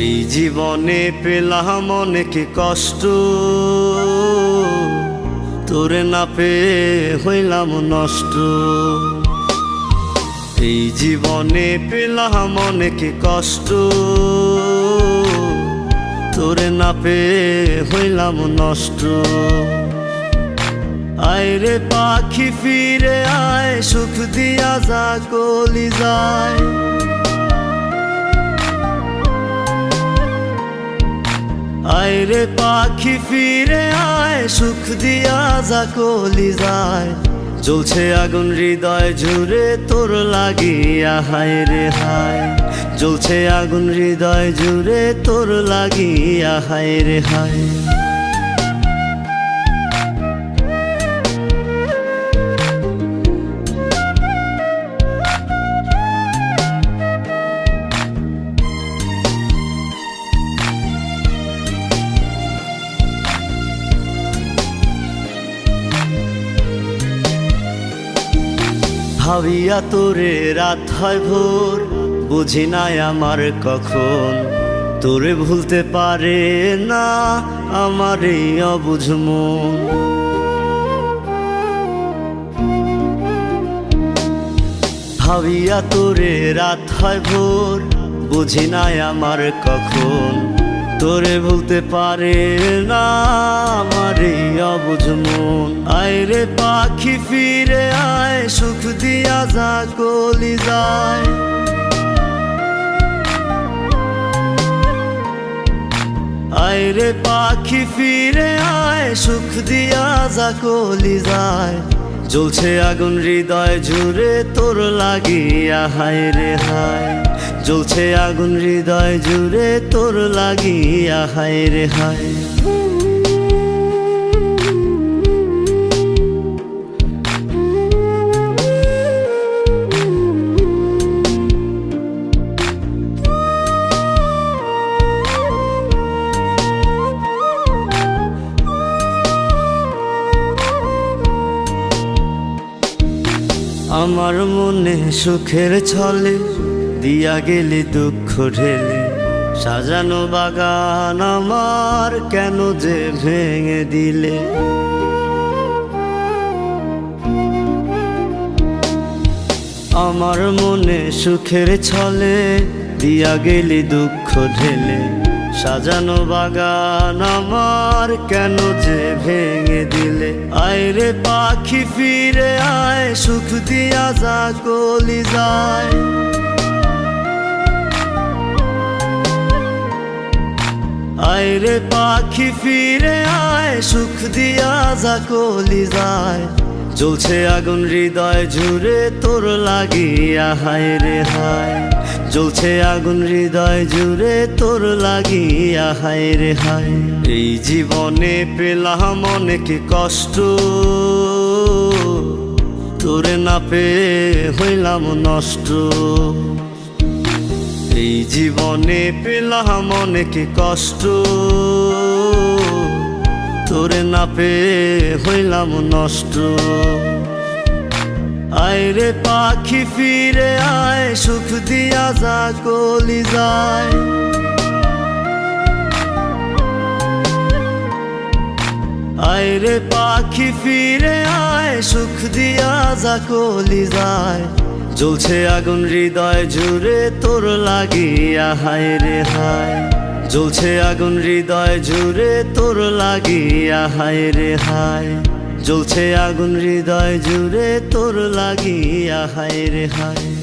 এই জীবনে পেলাম অনেক কষ্ট, তোরে না পেয়ে হইলাম নষ্ট। এই জীবনে পেলাম অনেক কষ্ট, তোরে না পেয়ে হইলাম নষ্ট। আয় রে পাখি ফিরে আয়, সুখ দিয়া যা কলি যায়। আয় রে পাখি ফিরে আয়, সুখ দিয়া যা কলি যায়। জ্বলছে আগুন হৃদয় জুড়ে তোর লাগিয়া, হায় রে হায়। জ্বলছে আগুন হৃদয় জুড়ে তোর লাগিয়া, হায় রে হায়। ভাবিয়া তোরে রাত হয় ভোর, বুঝি নাই আমার কখন। তোরে ভুলতে পারে না আমার এই অবুঝ মন। ভাবিয়া তোরে রাত হয় ভোর, বুঝি নাই আমার কখন। তোরে ভুলতে পারে না আমার এই অবুঝ মন। আয় রে পাখি ফিরে আয়, সুখ দিয়া যা কলি যায়। আয় রে পাখি ফিরে আয়, সুখ দিয়া যা কলি যায়। জ্বলছে আগুন হৃদয় জুড়ে তোর লাগিয়া, হায় রে হায়। জ্বলছে আগুন হৃদয় জুড়ে তোর লাগিয়া, হায় রে হায়। আমার মনে সুখের ছলে দিয়া গেলি দুঃখ ঢেলে। সাজানো বাগান আমার কেন যে ভেঙে দিলে। আমার মনে সুখের ছলে দিয়া গেলি দুঃখ ঢেলে। সাজানো বাগান আমার কেন যে ভেঙে দিলে। আয় রে পাখি ফিরে আয়, সুখ দিয়া যা কলি যায়। আয় রে পাখি ফিরে আয়, সুখ দিয়া যা কলি যায়। জ্বলছে আগুন হৃদয় জুড়ে তোর লাগিয়া, হায় রে হায়। জ্বলছে আগুন হৃদয় জুড়ে তোর লাগিয়া, হায় রে হায়। এই জীবনে পেলাম অনেক কষ্ট, তোরে না পেয়ে হইলাম নষ্ট। এই জীবনে পেলাম অনেক কষ্ট, তোরে না পেয়ে হইলাম নষ্ট। আয় রে পাখি ফিরে আয়, সুখ দিয়া যা কলি যায়। আয় রে পাখি ফিরে আয়, সুখ দিয়া যা কলি যায়। জ্বলছে আগুন হৃদয় জুড়ে তোর লাগিয়া, হায় রে হায়। জ্বলছে আগুন হৃদয় জুড়ে তোর লাগিয়া, হায় রে হায়। জ্বলছে আগুন হৃদয় জুড়ে তোর লাগিয়া, হায় রে হায়।